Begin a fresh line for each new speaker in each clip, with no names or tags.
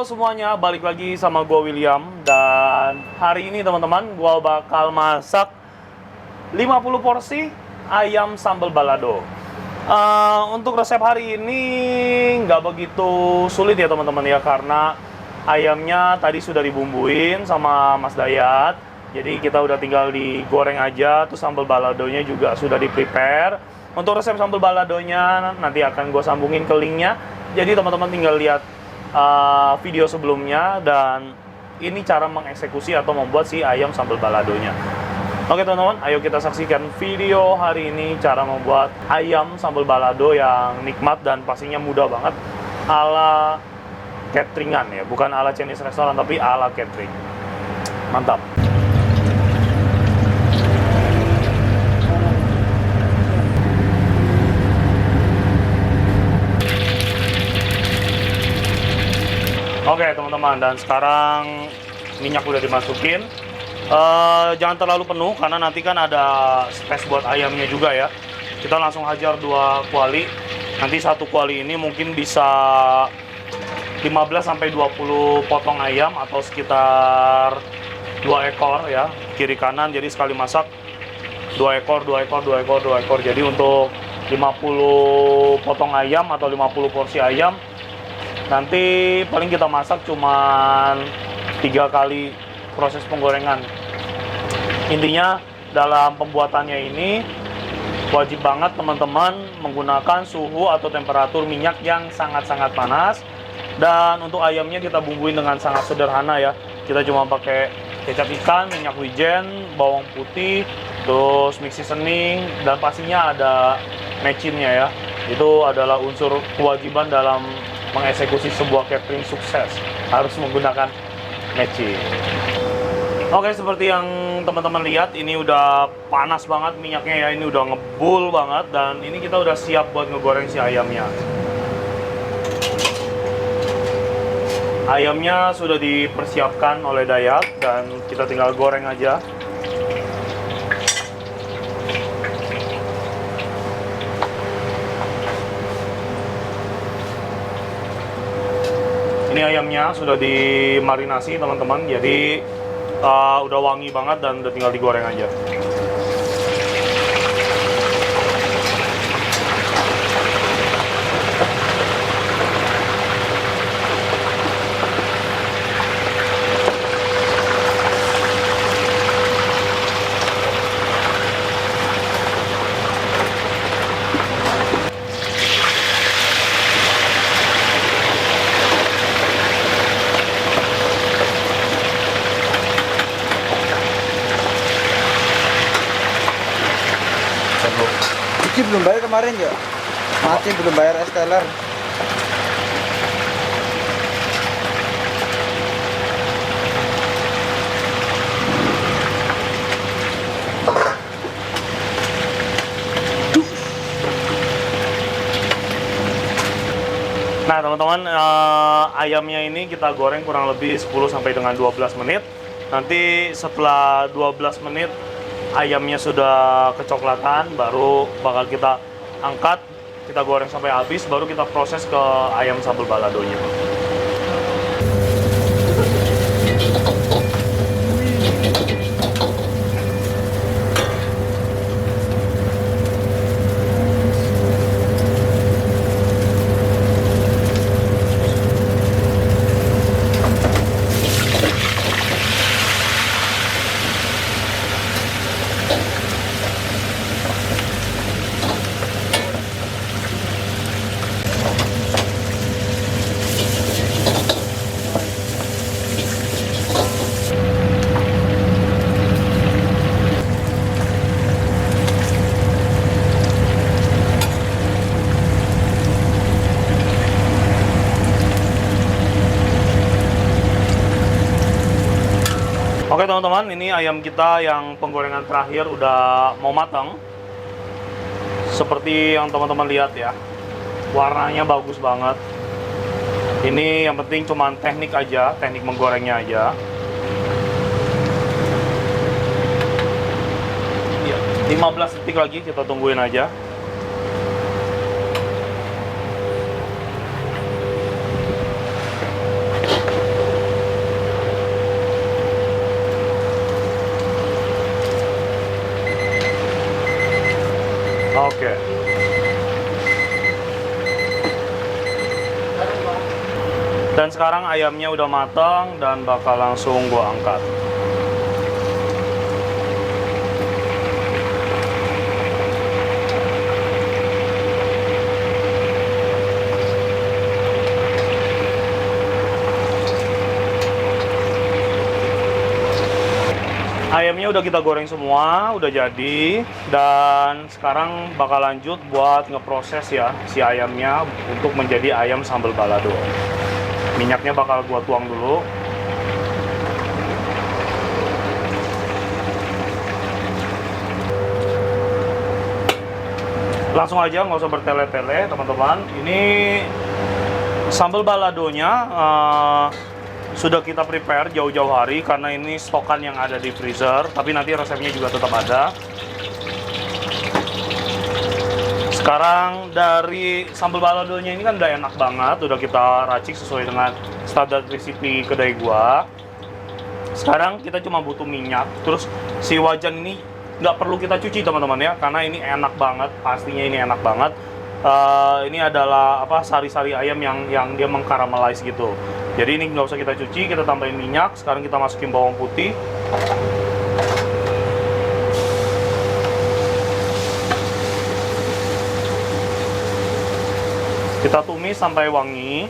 Halo semuanya, balik lagi sama gua William. Dan hari ini teman-teman, gua bakal masak 50 porsi ayam sambal balado. Untuk resep hari ini nggak begitu sulit ya teman-teman ya, karena ayamnya tadi sudah dibumbuin sama Mas Dayat. Jadi kita udah tinggal digoreng aja, terus sambal baladonya juga sudah di-prepare. Untuk resep sambal baladonya nanti akan gue sambungin ke linknya. Jadi teman-teman tinggal lihat video sebelumnya, dan ini cara mengeksekusi atau membuat si ayam sambal baladonya. Oke teman-teman, ayo kita saksikan video hari ini cara membuat ayam sambal balado yang nikmat dan pastinya mudah banget, ala cateringan ya, bukan ala Chinese restoran tapi ala catering. Mantap. Oke teman-teman, dan sekarang minyak udah dimasukin. Jangan terlalu penuh karena nanti kan ada space buat ayamnya juga ya. Kita langsung hajar 2 kuali. Nanti 1 kuali ini mungkin bisa 15-20 potong ayam atau sekitar 2 ekor ya, kiri kanan. Jadi sekali masak 2 ekor, 2 ekor, 2 ekor, 2 ekor. Jadi untuk 50 potong ayam atau 50 porsi ayam, nanti paling kita masak cuman 3 kali proses penggorengan. Intinya dalam pembuatannya ini wajib banget teman-teman menggunakan suhu atau temperatur minyak yang sangat-sangat panas. Dan untuk ayamnya kita bumbuin dengan sangat sederhana ya. Kita cuma pakai kecap ikan, minyak wijen, bawang putih, terus mix seasoning, dan pastinya ada mecinnya ya. Itu adalah unsur kewajiban dalam mengeksekusi sebuah catering sukses, harus menggunakan mecin. Oke, seperti yang teman-teman lihat, ini udah panas banget minyaknya ya, ini udah ngebul banget, dan ini kita udah siap buat ngegoreng si ayamnya. Ayamnya sudah dipersiapkan oleh Dayat dan kita tinggal goreng aja. Ini ayamnya sudah dimarinasi teman-teman, jadi udah wangi banget dan udah tinggal digoreng aja.
Cici belum bayar kemarin ya? Mati belum bayar esteller.
Nah teman-teman, ayamnya ini kita goreng kurang lebih 10 sampai dengan 12 menit. Nanti setelah 12 menit ayamnya sudah kecoklatan, baru bakal kita angkat, kita goreng sampai habis, baru kita proses ke ayam sambal baladonya. Oke teman-teman, ini ayam kita yang penggorengan terakhir udah mau matang. Seperti yang teman-teman lihat ya, warnanya bagus banget. Ini yang penting cuman teknik aja, teknik menggorengnya aja. Ya, 15 detik lagi kita tungguin aja. Oke. Dan sekarang ayamnya udah matang dan bakal langsung gua angkat. Ayamnya udah kita goreng semua, udah jadi. Dan sekarang bakal lanjut buat ngeproses ya si ayamnya untuk menjadi ayam sambal balado. Minyaknya bakal gua tuang dulu. Langsung aja, nggak usah bertele-tele teman-teman. Ini sambal baladonya sudah kita prepare jauh-jauh hari karena ini stokan yang ada di freezer, tapi nanti resepnya juga tetap ada. Sekarang dari sambal baladonya ini kan udah enak banget, udah kita racik sesuai dengan standar resipi kedai gua. Sekarang kita cuma butuh minyak, terus si wajan ini nggak perlu kita cuci teman-teman ya, karena ini enak banget, pastinya ini enak banget. Ini adalah apa, sari-sari ayam yang dia mengkaramelize gitu. Jadi ini nggak usah kita cuci, kita tambahin minyak. Sekarang kita masukin bawang putih. Kita tumis sampai wangi.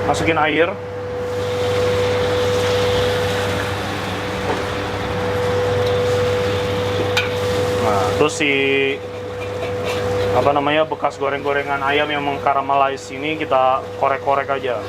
Masukin air. Nah, terus si apa namanya, bekas goreng-gorengan ayam yang mengkaramelize ini kita korek-korek aja.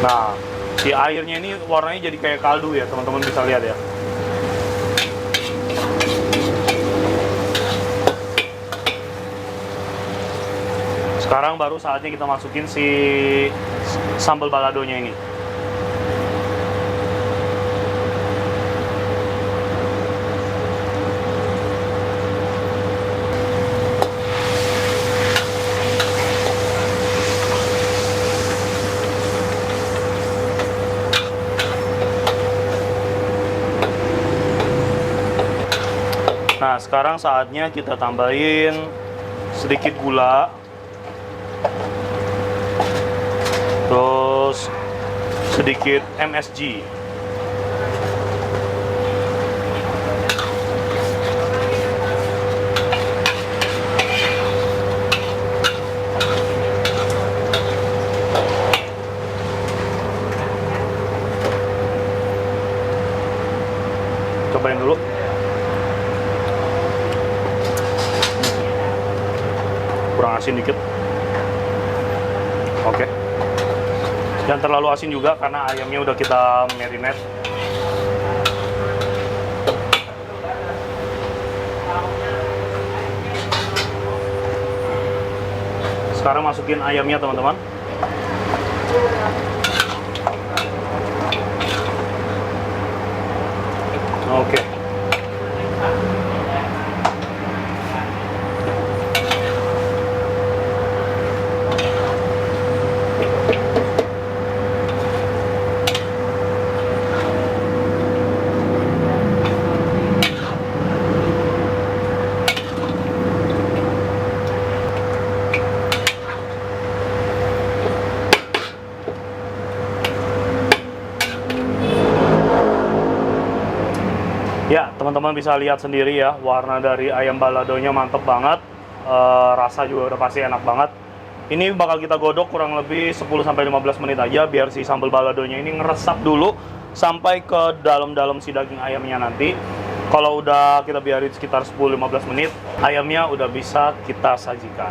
Nah, si airnya ini warnanya jadi kayak kaldu ya, teman-teman bisa lihat ya. Sekarang baru saatnya kita masukin si sambal baladonya ini. Nah, sekarang saatnya kita tambahin sedikit gula. Terus sedikit MSG. Cobain dulu. Kurang asin dikit. Oke. Jangan terlalu asin juga karena ayamnya udah kita marinate. Sekarang masukin ayamnya teman-teman. Oke. Ya, teman-teman bisa lihat sendiri ya, warna dari ayam baladonya mantep banget. Rasa juga udah pasti enak banget. Ini bakal kita godok kurang lebih 10-15 menit aja biar si sambal baladonya ini ngeresap dulu sampai ke dalam-dalam si daging ayamnya nanti. Kalau udah kita biarin sekitar 10-15 menit, ayamnya udah bisa kita sajikan.